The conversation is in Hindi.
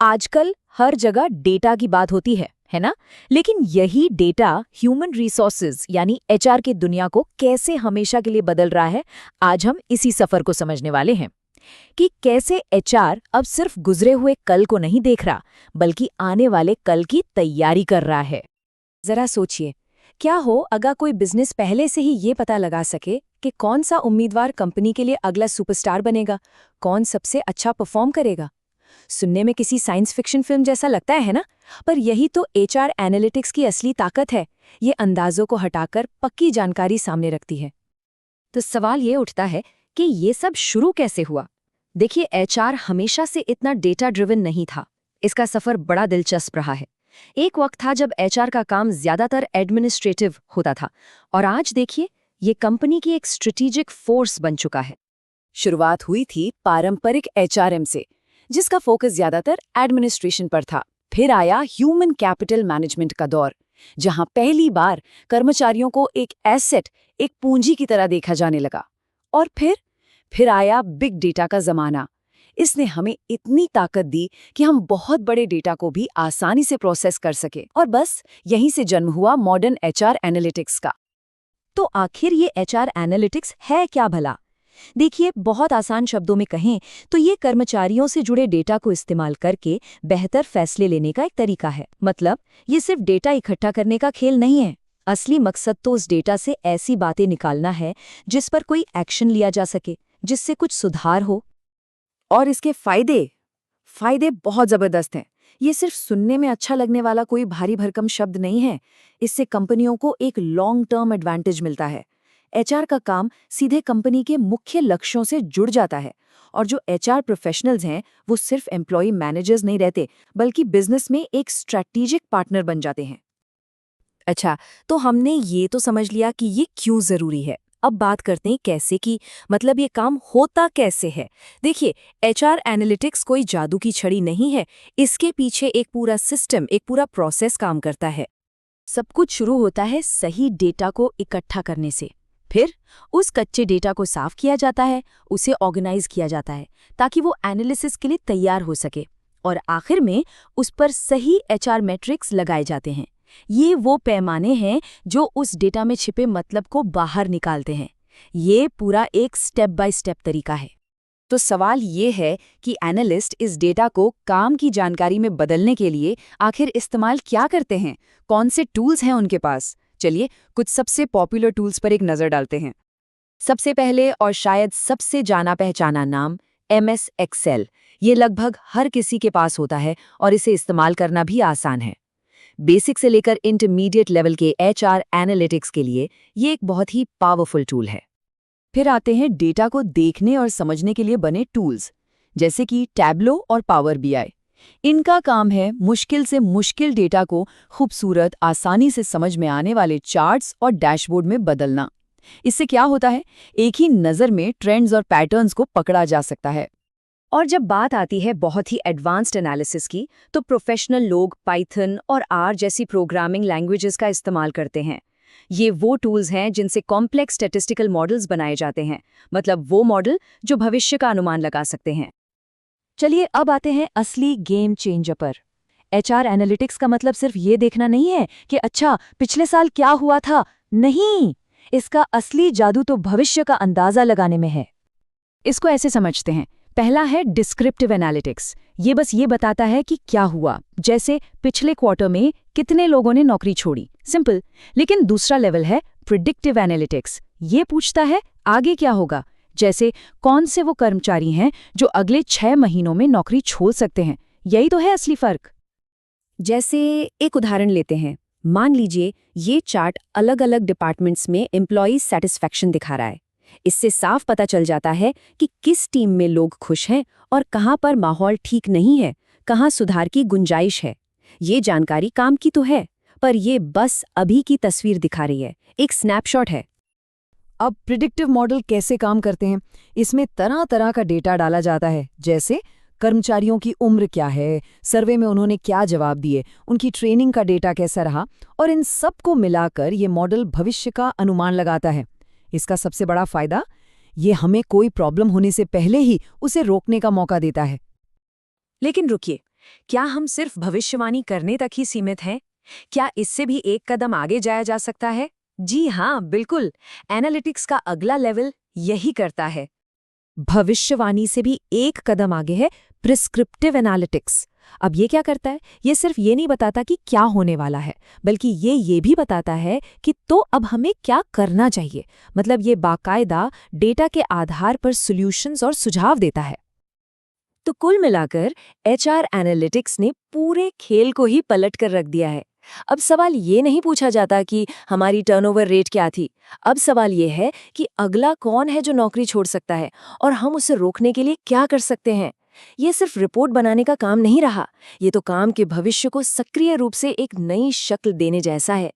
आजकल हर जगह डेटा की बात होती है ना? लेकिन यही डेटा ह्यूमन रिसोर्सेज यानी एचआर की दुनिया को कैसे हमेशा के लिए बदल रहा है, आज हम इसी सफर को समझने वाले हैं कि कैसे एचआर अब सिर्फ गुजरे हुए कल को नहीं देख रहा, बल्कि आने वाले कल की तैयारी कर रहा है। जरा सोचिए, क्या हो अगर कोई बिजनेस पहले से ही ये पता लगा सके कि कौन सा उम्मीदवार कंपनी के लिए अगला सुपरस्टार बनेगा, कौन सबसे अच्छा परफॉर्म करेगा। सुनने में किसी साइंस फिक्शन फिल्म जैसा लगता है ना? पर यही तो एचआर एनालिटिक्स की असली ताकत है। ये अंदाजों को हटाकर पक्की जानकारी सामने रखती है। तो सवाल ये उठता है कि ये सब शुरू कैसे हुआ? देखिए, एचआर हमेशा से इतना डेटा ड्रिवन नहीं था। इसका सफर बड़ा दिलचस्प रहा है। एक वक्त था जब एचआर का काम ज्यादातर एडमिनिस्ट्रेटिव होता था, और आज देखिए, ये कंपनी की एक स्ट्रेटेजिक फोर्स बन चुका है। शुरुआत हुई थी पारंपरिक एचआरएम से, जिसका फोकस ज्यादातर एडमिनिस्ट्रेशन पर था। फिर आया ह्यूमन कैपिटल मैनेजमेंट का दौर, जहां पहली बार कर्मचारियों को एक एसेट, एक पूंजी की तरह देखा जाने लगा। और फिर आया बिग डेटा का जमाना। इसने हमें इतनी ताकत दी कि हम बहुत बड़े डेटा को भी आसानी से प्रोसेस कर सके। और बस यहीं से जन्म हुआ मॉडर्न एचआर एनालिटिक्स का। तो आखिर ये एचआर एनालिटिक्स है क्या भला? देखिए, बहुत आसान शब्दों में कहें तो ये कर्मचारियों से जुड़े डेटा को इस्तेमाल करके बेहतर फैसले लेने का एक तरीका है। मतलब, ये सिर्फ डेटा इकट्ठा करने का खेल नहीं है। असली मकसद तो उस डेटा से ऐसी बातें निकालना है जिस पर कोई एक्शन लिया जा सके, जिससे कुछ सुधार हो। और इसके फायदे बहुत जबरदस्त हैं। ये सिर्फ सुनने में अच्छा लगने वाला कोई भारी भरकम शब्द नहीं है। इससे कंपनियों को एक लॉन्ग टर्म एडवांटेज मिलता है। एचआर का काम सीधे कंपनी के मुख्य लक्ष्यों से जुड़ जाता है, और जो एचआर प्रोफेशनल्स हैं वो सिर्फ एम्प्लॉय मैनेजर्स नहीं रहते, बल्कि बिजनेस में एक स्ट्रैटेजिक पार्टनर बन जाते हैं। अच्छा, तो हमने ये तो समझ लिया कि ये क्यों जरूरी है। अब बात करते हैं कैसे की, मतलब ये काम होता कैसे है। देखिए, एचआर एनालिटिक्स कोई जादू की छड़ी नहीं है। इसके पीछे एक पूरा सिस्टम, एक पूरा प्रोसेस काम करता है। सब कुछ शुरू होता है सही डेटा को इकट्ठा करने से। फिर उस कच्चे डेटा को साफ किया जाता है, उसे ऑर्गेनाइज किया जाता है ताकि वो एनालिसिस के लिए तैयार हो सके, और आखिर में उस पर सही एचआर मैट्रिक्स लगाए जाते हैं। ये वो पैमाने हैं जो उस डेटा में छिपे मतलब को बाहर निकालते हैं। ये पूरा एक स्टेप बाय स्टेप तरीका है। तो सवाल ये है कि एनालिस्ट इस डेटा को काम की जानकारी में बदलने के लिए आखिर इस्तेमाल क्या करते हैं, कौन से टूल्स हैं उनके पास। चलिए, कुछ सबसे पॉपुलर टूल्स पर एक नज़र डालते हैं। सबसे पहले और शायद सबसे जाना पहचाना नाम MS एक्सेल। ये लगभग हर किसी के पास होता है और इसे इस्तेमाल करना भी आसान है। बेसिक से लेकर इंटरमीडिएट लेवल के एचआर एनालिटिक्स के लिए ये एक बहुत ही पावरफुल टूल है। फिर आते हैं डेटा को देखने और समझने के लिए बने टूल्स, जैसे कि टैब्लो और पावर बीआई। इनका काम है मुश्किल से मुश्किल डेटा को खूबसूरत, आसानी से समझ में आने वाले चार्ट्स और डैशबोर्ड में बदलना। इससे क्या होता है, एक ही नज़र में ट्रेंड्स और पैटर्न्स को पकड़ा जा सकता है। और जब बात आती है बहुत ही एडवांस्ड एनालिसिस की, तो प्रोफेशनल लोग पाइथन और आर जैसी प्रोग्रामिंग लैंग्वेजेस का इस्तेमाल करते हैं। ये वो टूल्स हैं जिनसे कॉम्प्लेक्स स्टैटिस्टिकल मॉडल्स बनाए जाते हैं, मतलब वो मॉडल जो भविष्य का अनुमान लगा सकते हैं। चलिए, अब आते हैं असली गेम चेंजर पर। एचआर एनालिटिक्स का मतलब सिर्फ ये देखना नहीं है कि अच्छा पिछले साल क्या हुआ था। नहीं, इसका असली जादू तो भविष्य का अंदाजा लगाने में है। इसको ऐसे समझते हैं। पहला है डिस्क्रिप्टिव एनालिटिक्स। ये बस ये बताता है कि क्या हुआ, जैसे पिछले क्वार्टर में कितने लोगों ने नौकरी छोड़ी, सिंपल। लेकिन दूसरा लेवल है प्रिडिक्टिव एनालिटिक्स। ये पूछता है आगे क्या होगा, जैसे कौन से वो कर्मचारी हैं जो अगले 6 महीनों में नौकरी छोड़ सकते हैं। यही तो है असली फर्क। जैसे एक उदाहरण लेते हैं। मान लीजिए ये चार्ट अलग अलग डिपार्टमेंट्स में एम्प्लॉई सेटिस्फैक्शन दिखा रहा है। इससे साफ पता चल जाता है कि किस टीम में लोग खुश हैं और कहाँ पर माहौल ठीक नहीं है, कहाँ सुधार की गुंजाइश है। ये जानकारी काम की तो है, पर ये बस अभी की तस्वीर दिखा रही है, एक स्नैपशॉट है। अब प्रिडिक्टिव मॉडल कैसे काम करते हैं? इसमें तरह तरह का डेटा डाला जाता है, जैसे कर्मचारियों की उम्र क्या है, सर्वे में उन्होंने क्या जवाब दिए, उनकी ट्रेनिंग का डेटा कैसा रहा, और इन सब को मिलाकर ये मॉडल भविष्य का अनुमान लगाता है। इसका सबसे बड़ा फायदा, ये हमें कोई प्रॉब्लम होने से पहले ही उसे रोकने का मौका देता है। लेकिन रुकिए, क्या हम सिर्फ भविष्यवाणी करने तक ही सीमित हैं? क्या इससे भी एक कदम आगे जाया जा सकता है? जी हाँ, बिल्कुल। एनालिटिक्स का अगला लेवल यही करता है। भविष्यवाणी से भी एक कदम आगे है प्रिस्क्रिप्टिव एनालिटिक्स। अब ये क्या करता है? ये सिर्फ ये नहीं बताता कि क्या होने वाला है, बल्कि ये भी बताता है कि तो अब हमें क्या करना चाहिए। मतलब ये बाकायदा डेटा के आधार पर सॉल्यूशंस और सुझाव देता है। तो कुल मिलाकर एचआर एनालिटिक्स ने पूरे खेल को ही पलट कर रख दिया है। अब सवाल ये नहीं पूछा जाता कि हमारी टर्नओवर रेट क्या थी। अब सवाल ये है कि अगला कौन है जो नौकरी छोड़ सकता है और हम उसे रोकने के लिए क्या कर सकते हैं। ये सिर्फ रिपोर्ट बनाने का काम नहीं रहा, ये तो काम के भविष्य को सक्रिय रूप से एक नई शक्ल देने जैसा है।